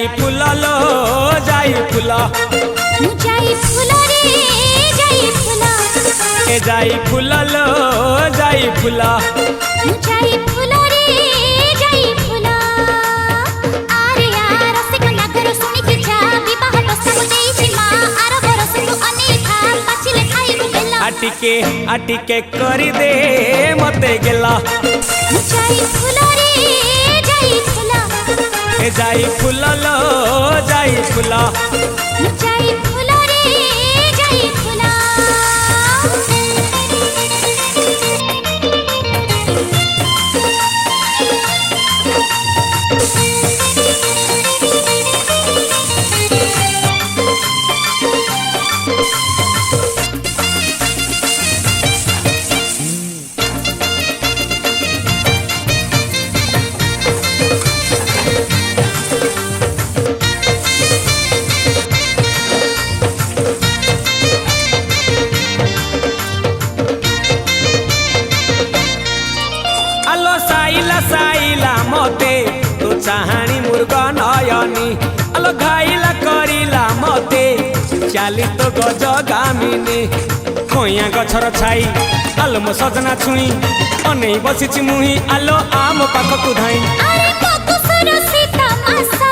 जाई फूल लो जाई फूल जाई फूल रे जाई फूल ए जाई फूल लो जाई फूल जाई फूल रे जाई फूल आरे यार रसिकला घर सुनी के जा विवाह प्रस्ताव देइछि मां आर बरस तू अनेखा पाछिले खाइबु बेला आटिके करी दे मते गेला जाई फूल रे जाई फूल ए जाई फूल लो जाई फूल जाई फूल रे जाई फूल आलो साइला मते तो चाहानी मुर्ग नयनी आलो घाइला करिला मते चाली तो गज गामिनी खोया गछर छाई आलो मो सजना छुई अनै बसिछि मुही आलो आम पाखकु धाई अरे मधुसुर सीता मासा